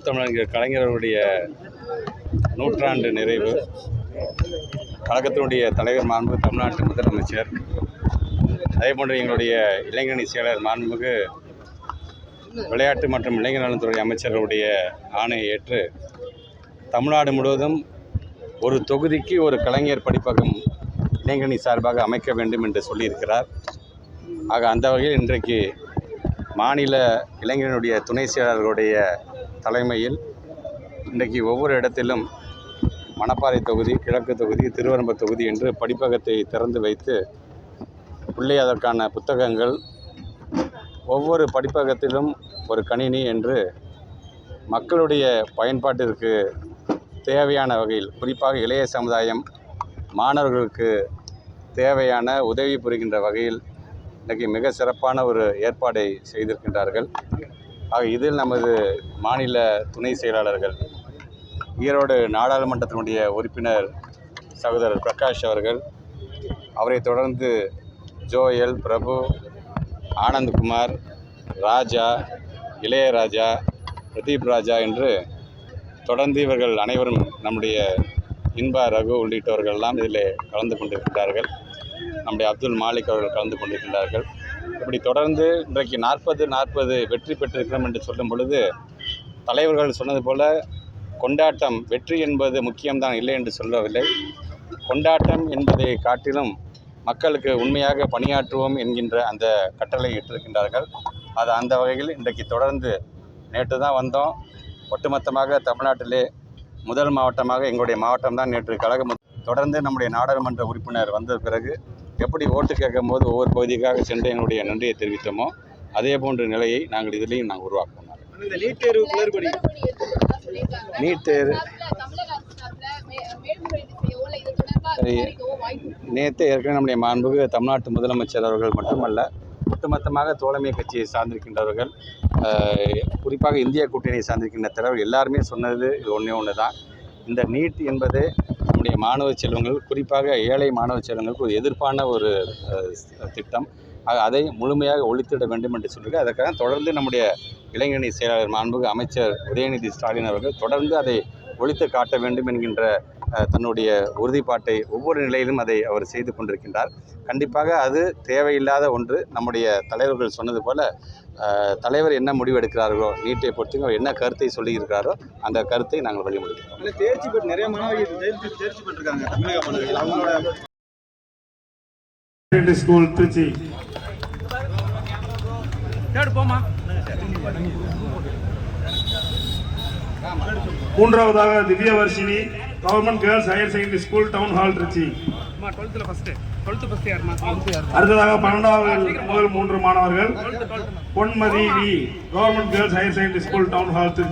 முத்தமிழர் கலைஞர்களுடைய நூற்றாண்டு நிறைவு, கழகத்தினுடைய தலைவர் மாண்பு தமிழ்நாட்டு முதலமைச்சர், அதேபோன்று எங்களுடைய இளைஞரணி செயலர் மாண்புமிகு விளையாட்டு மற்றும் இளைஞர் நலத்துறை அமைச்சர்களுடைய ஆணையை ஏற்று தமிழ்நாடு முழுவதும் ஒரு தொகுதிக்கு ஒரு கலைஞர் படிப்பகம் இளைஞரணி சார்பாக அமைக்க வேண்டும் என்று சொல்லியிருக்கிறார். ஆக அந்த வகையில் இன்றைக்கு மாநில இளைஞர்களுடைய துணை செயலாளர்களுடைய தலைமையில் இன்றைக்கு ஒவ்வொரு இடத்திலும் மணப்பாறை தொகுதி, கிழக்கு தொகுதி, திருவரம்பூர் தொகுதி என்று படிப்பகத்தை திறந்து வைத்து உள்ளே அதற்கான புத்தகங்கள், ஒவ்வொரு படிப்பகத்திலும் ஒரு கணினி என்று மக்களுடைய பயன்பாட்டிற்கு தேவையான வகையில், குறிப்பாக இளைய சமுதாயம் மாணவர்களுக்கு தேவையான உதவி புரிகின்ற வகையில் இன்றைக்கி மிக சிறப்பான ஒரு ஏற்பாடை செய்திருக்கின்றார்கள். ஆக இதில் நமது மாநில துணை செயலாளர்கள், ஈரோடு நாடாளுமன்றத்தினுடைய உறுப்பினர் சகோதரர் பிரகாஷ் அவர்கள், அவரை தொடர்ந்து ஜோயல், பிரபு, ஆனந்த்குமார், ராஜா, இளையராஜா, பிரதீப் ராஜா என்று தொடர்ந்து இவர்கள் அனைவரும் நம்முடைய இன்பா, ரகு உள்ளிட்டவர்கள்லாம் இதில் கலந்து கொண்டிருக்கிறார்கள். நம்முடைய அப்துல் மாலிக் அவர்கள் கலந்து கொண்டிருக்கின்றார்கள். இப்படி தொடர்ந்து இன்றைக்கு 40 வெற்றி பெற்றிருக்கிறோம் என்று சொல்லும் பொழுது, தலைவர்கள் சொன்னது போல கொண்டாட்டம், வெற்றி என்பது முக்கியம்தான், இல்லை என்று சொல்லவில்லை. கொண்டாட்டம் என்பதை காட்டிலும் மக்களுக்கு உண்மையாக பணியாற்றுவோம் என்கின்ற அந்த கட்டளை இட்டிருக்கின்றார்கள். அது அந்த வகையில் இன்றைக்கு தொடர்ந்து, நேற்று தான் வந்தோம். ஒட்டுமொத்தமாக தமிழ்நாட்டிலே முதல் மாவட்டமாக எங்களுடைய மாவட்டம் தான் நேற்று கழகம். தொடர்ந்து நம்முடைய நாடாளுமன்ற உறுப்பினர் வந்த பிறகு எப்படி ஓட்டு கேட்கும் போது ஒவ்வொரு பகுதிக்காக சென்று எங்களுடைய நன்றியை தெரிவித்தோமோ அதே போன்ற நிலையை நாங்கள் இதிலையும் நாங்கள் உருவாக்குவோம். நீட் தேர்வு நேற்று ஏற்கனவே நம்முடைய மாண்புமிகு தமிழ்நாட்டு முதலமைச்சர் அவர்கள் மட்டுமல்ல, ஒட்டுமொத்தமாக தோழமை கட்சியை சார்ந்திருக்கின்றவர்கள், குறிப்பாக இந்திய கூட்டணியை சார்ந்திருக்கின்ற தலைவர் எல்லாருமே சொன்னது இது ஒன்று தான். இந்த நீட் என்பது நம்முடைய மாணவ செல்வங்கள், குறிப்பாக ஏழை மாணவ செல்வங்களுக்கு ஒரு எதிர்ப்பான ஒரு திட்டம். அதை முழுமையாக ஒழித்திட வேண்டும் என்று சொல்லியிருக்க, அதற்காக தொடர்ந்து நம்முடைய இளைஞரணி செயலாளர் மாண்புமிகு அமைச்சர் உதயநிதி ஸ்டாலின் அவர்கள் தொடர்ந்து அதை ஒழித்து காட்ட வேண்டும் என்கின்ற தன்னுடைய உறுதிப்பாட்டை ஒவ்வொரு நிலையிலும் அதை அவர் செய்து கொண்டிருக்கின்றார். கண்டிப்பாக அது தேவையில்லாத ஒன்று. நம்முடைய தலைவர்கள் சொன்னது போல, தலைவர் என்ன முடிவு எடுக்கிறார்களோ, நீட்டை பொறுத்து அவர் என்ன கருத்தை சொல்லியிருக்கிறாரோ அந்த கருத்தை நாங்கள் வழிமொழிகிறோம். தேர்ச்சி பெற்று நிறைய மாணவர்கள் தேர்ச்சி பெற்றிருக்காங்க தமிழக மாணவர்கள். அவங்களோட ஸ்கூல் திருச்சி மூன்றாவதாக Divyavarshini government girls higher secondary school town hall Tiruchi. அடுத்ததாக 12வது முதல் 3 மாணவர்கள் Ponmathi V government girls higher secondary school town hall Trichy.